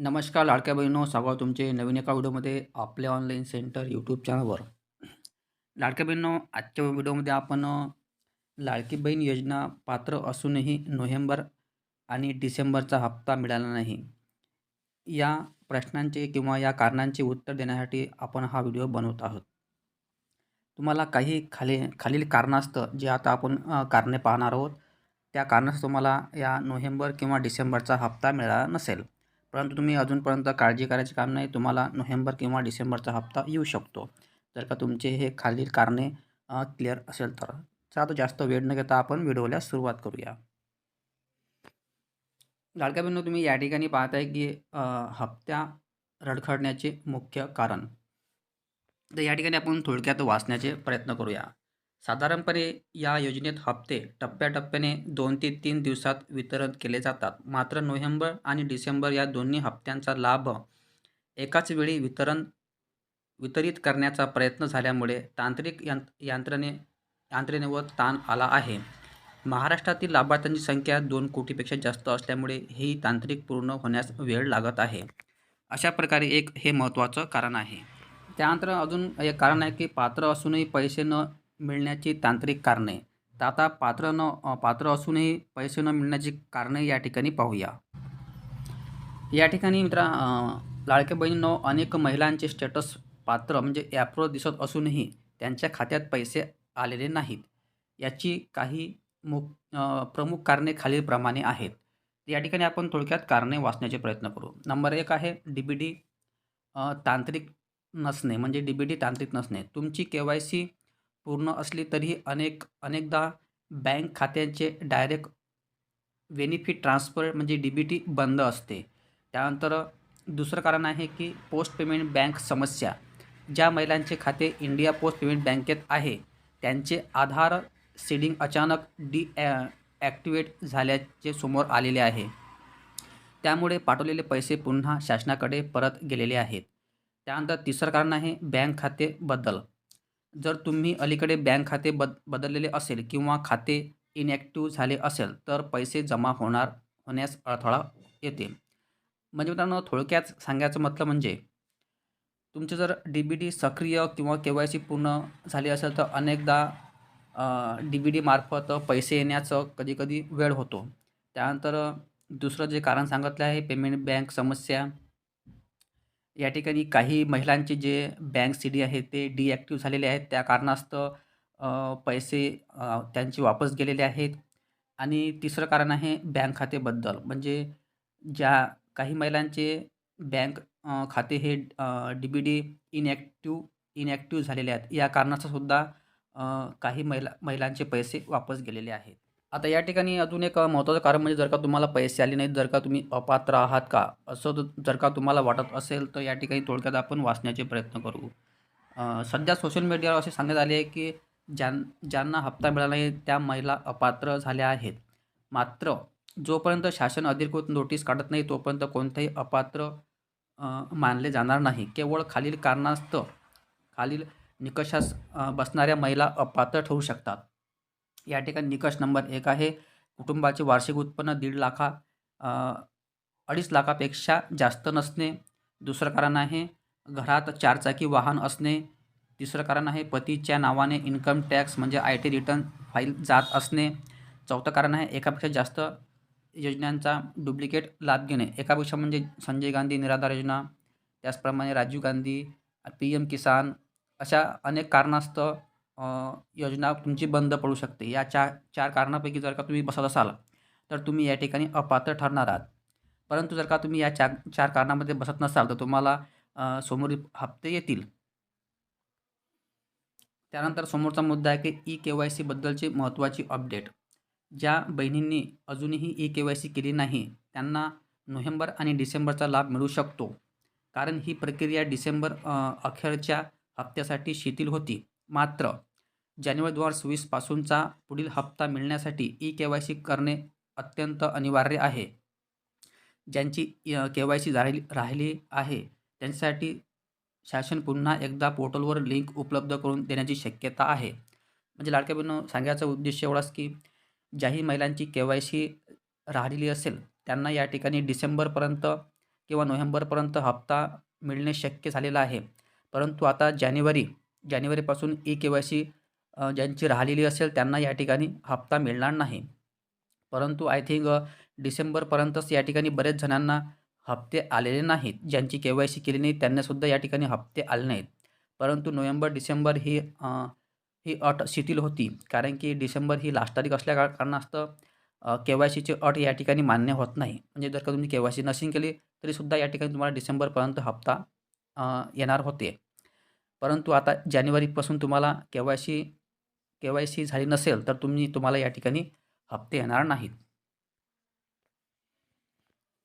नमस्कार लाडक्या बहिणींनो, स्वागत तुमचे नवीन एका व्हिडिओमध्ये आपल्या ऑनलाईन सेंटर यूट्यूब चॅनलवर. लाडक्या बहिणींनो, आजच्या व्हिडिओमध्ये आपण लाडकी बहीण योजना पात्र असूनही नोव्हेंबर आणि डिसेंबरचा हप्ता मिळाला नाही, या प्रश्नांचे किंवा या कारणांचे उत्तर देण्यासाठी आपण हा व्हिडिओ बनवत आहोत. तुम्हाला काही खालील कारणास्तव जे आता आपण कारणे पाहणार आहोत, त्या कारणास्तव तुम्हाला या नोव्हेंबर किंवा डिसेंबरचा हप्ता मिळाला नसेल. परंतु तुम्ही अजूनपर्यंत काळजी करायचे काम नाही. तुम्हाला नोव्हेंबर किंवा डिसेंबरचा हप्ता येऊ शकतो, जर का तुमचे हे खालील कारणे क्लिअर असेल तर. चला तर जास्त वेळ न घेता आपण व्हिडिओला सुरुवात करूया. लाडक्या बहिणींनो, तुम्ही या ठिकाणी पाहताय की हप्त्या रडखडण्याचे मुख्य कारण. तर या ठिकाणी आपण थोडक्यात वाचण्याचे प्रयत्न करूया. साधारणपणे या योजनेत हप्ते टप्प्याटप्प्याने 2 ते 3 दिवसात वितरण केले जातात. मात्र नोव्हेंबर आणि डिसेंबर या दोन्ही हप्त्यांचा लाभ एकाच वेळी वितरित करण्याचा प्रयत्न झाल्यामुळे तांत्रिक यंत्रणेवर ताण आला आहे. महाराष्ट्रातील लाभार्थ्यांची संख्या 2 कोटीपेक्षा जास्त असल्यामुळे ही तांत्रिक पूर्ण होण्यास वेळ लागत आहे. अशा प्रकारे हे महत्त्वाचं कारण आहे. त्यानंतर अजून एक कारण आहे की पात्र असूनही पैसे न मिळण्याची तांत्रिक कारणे. तर आता पात्र असूनही पैसे न मिळण्याची कारणे या ठिकाणी पाहूया. या ठिकाणी लाडक्या बहिणींनो, अनेक महिलांचे स्टेटस पात्र म्हणजे ॲपवर दिसत असूनही त्यांच्या खात्यात पैसे आलेले नाहीत. याची काही प्रमुख कारणे खालीलप्रमाणे आहेत. या ठिकाणी आपण थोडक्यात कारणे वाचण्याचे प्रयत्न करू. नंबर 1 आहे डी-बी-डी तांत्रिक नसणे, म्हणजे डी-बी-डी तांत्रिक नसणे. तुमची के-वाय-सी पूर्ण असली तरीही अनेकदा बँक खात्यांचे डायरेक्ट बेनिफिट ट्रान्सफर म्हणजे डी-बी-टी बंद असते. त्यानंतर दुसरं कारण आहे की पोस्ट पेमेंट बँक समस्या. ज्या महिलांचे खाते इंडिया पोस्ट पेमेंट बँकेत आहे, त्यांचे आधार सीडिंग अचानक ॲक्टिवेट झाल्याचे समोर आलेले आहे. त्यामुळे पाठवलेले पैसे पुन्हा शासनाकडे परत गेलेले आहेत. त्यानंतर तिसरं कारण आहे बँक खाते बदल. जर तुम्ही अलीकडे बँक खाते बदललेले असेल किंवा खाते इनॅक्टिव्ह झाले असेल तर पैसे जमा होण्यास अडथळा येते. म्हणजे मित्रांनो, थोडक्यात सांगायचं मतलब म्हणजे तुमचे जर डी-बी-डी सक्रिय किंवा के-वाय-सी पूर्ण झाली असेल तर अनेकदा डी-बी-डी मार्फत पैसे येण्याचं कधी-कधी वेळ होतो. त्यानंतर दुसरं जे कारण सांगितलं आहे पेमेंट बँक समस्या. या ठिकाणी काही महिलांचे जे बँक सी-डी आहे ते डिॲक्टिव्ह झालेले आहेत. त्या कारणास्तव पैसे त्यांचे वापस गेलेले आहेत. आणि तिसरं कारण आहे बँक खाते बदल. म्हणजे ज्या काही महिलांचे बँक खाते हे डी-बी-डी इनॅक्टिव्ह झालेले आहेत. या कारणास्तव सुद्धा काही महिलांचे पैसे वापस गेलेले आहेत. आता या ठिकाणी अजून एक महत्त्वाचं कारण म्हणजे जर का तुम्हाला पैसे आले नाहीत, जर का तुम्ही अपात्र आहात का, असं जर का तुम्हाला वाटत असेल तर या ठिकाणी थोडक्यात आपण वाचण्याचे प्रयत्न करू. सध्या सोशल मीडियावर असे सांगण्यात आले आहे की ज्यांना हप्ता मिळाला नाही त्या महिला अपात्र झाल्या आहेत. मात्र जोपर्यंत शासन अधिकृत नोटीस काढत नाही तोपर्यंत कोणतेही अपात्र मानले जाणार नाही. केवळ खालील निकषास बसणाऱ्या महिला अपात्र ठरू शकतात. या ठिकाणी निकष नंबर 1 आहे कुटुंबाचे वार्षिक उत्पन्न 2.5 लाखापेक्षा जास्त नसणे. दुसरं कारण आहे घरात 4 चाकी वाहन असणे. तिसरं कारण आहे पतीच्या नावाने इन्कम टॅक्स म्हणजे IT रिटर्न फाईल जात असणे. चौथं कारण आहे एकापेक्षा जास्त योजनांचा डुप्लिकेट लाभ घेणे. एकापेक्षा म्हणजे संजय गांधी निराधार योजना, त्याचप्रमाणे राजीव गांधी, PM किसान, अशा अनेक कारणास्तव योजना तुमची बंद पडू शकते. या चार कारणापैकी जर का तुम्ही बसत असाल तर तुम्ही या ठिकाणी अपात्र ठरणार आहात. परंतु जर का तुम्ही या चार कारणामध्ये बसत नसाल तर तुम्हाला समोरील हप्ते येतील. त्यानंतर समोरचा मुद्दा आहे की ई-के-वाय-सी बद्दलची महत्त्वाची अपडेट. ज्या बहिणींनी अजूनही ई-के-वाय-सी केली नाही त्यांना नोव्हेंबर आणि डिसेंबरचा लाभ मिळू शकतो. कारण ही प्रक्रिया डिसेंबर अखेरच्या हप्त्यासाठी शिथिल होती. मात्र जानेवारी 2024 पासूनचा पुढील हप्ता मिळण्यासाठी ई-के-वाय-सी करणे अत्यंत अनिवार्य आहे. ज्यांची के-वाय-सी राहिली आहे त्यांच्यासाठी शासन पुन्हा एकदा पोर्टलवर लिंक उपलब्ध करून देण्याची शक्यता आहे. म्हणजे लाडक्या बहिणींनो, सांगायचा उद्देश एवढाच की ज्याही महिलांची के-वाय-सी राहिलेली असेल त्यांना या ठिकाणी डिसेंबरपर्यंत किंवा नोव्हेंबरपर्यंत हप्ता मिळणे शक्य झालेलं आहे. परंतु आता जानेवारीपासून ई-के-वाय-सी ज्यांची राहिलेली असेल त्यांना या ठिकाणी हप्ता मिळणार नाही. परंतु आय थिंक डिसेंबरपर्यंतच या ठिकाणी बरेच जणांना हप्ते आलेले नाहीत. ज्यांची के-वाय-सी केली नाही त्यांनासुद्धा या ठिकाणी हप्ते आले नाहीत. परंतु नोव्हेंबर-डिसेंबर ही अट शिथिल होती. कारण की डिसेंबर ही लास्ट तारीख असल्या कारणास्तव के-वाय-सीची अट या ठिकाणी मान्य होत नाही. म्हणजे जर का तुम्ही के-वाय-सी नसेल केली तरीसुद्धा या ठिकाणी तुम्हाला डिसेंबरपर्यंत हप्ता येणार होते. परंतु आता जानेवारीपासून तुम्हाला के-वाय-सी झाली नसेल तर तुम्हाला या ठिकाणी हप्ते येणार नाहीत.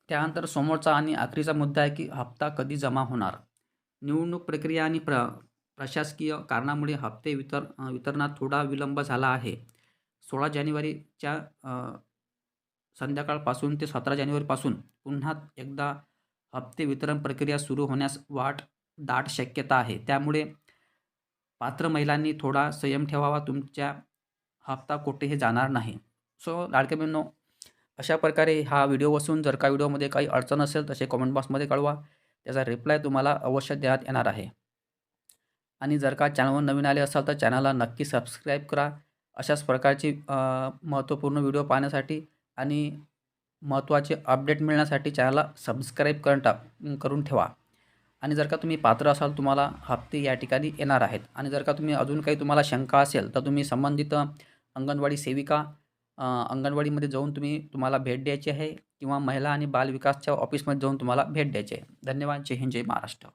त्यानंतर समोरचा आणि आखरीचा मुद्दा आहे की हप्ता कधी जमा होणार. निवडणूक प्रक्रिया आणि प्रशासकीय कारणामुळे हप्ते वितरणात थोडा विलंब झाला आहे. 16 जानेवारीच्या संध्याकाळपासून ते 17 जानेवारीपासून पुन्हा एकदा हप्ते वितरण प्रक्रिया सुरू होण्यास दाट शक्यता आहे. त्यामुळे पात्र महिलांनी थोडा संयम ठेवावा. तुमच्या हप्ता कुठेही जाणार नाही. सो लाडके बहिणींनो, अशा प्रकारे हा व्हिडिओ असून जर का व्हिडिओमध्ये काही अडचण असेल तसे कमेंट बॉक्समध्ये कळवा. त्याचा रिप्लाय तुम्हाला अवश्य देण्यात येणार आहे. आणि जर का चॅनलवर नवीन आले असाल तर चॅनलला नक्की सबस्क्राईब करा. अशाच प्रकारची महत्त्वपूर्ण व्हिडिओ पाहण्यासाठी आणि महत्त्वाचे अपडेट मिळण्यासाठी चॅनलला सबस्क्राईब करून ठेवा. आणि जर का तुम्ही पात्र असाल तुम्हाला हप्ते या ठिकाणी येणार आहेत. आणि जर का अजून काही तुम्हाला शंका असेल तर तुम्ही संबंधित अंगणवाडी सेविका अंगणवाडीमध्ये जाऊन तुम्हाला भेट द्यायची आहे किंवा महिला आणि बाल विकासच्या ऑफिसमध्ये जाऊन तुम्हाला भेट द्यायची आहे. धन्यवाद. जय हिंद, जय महाराष्ट्र.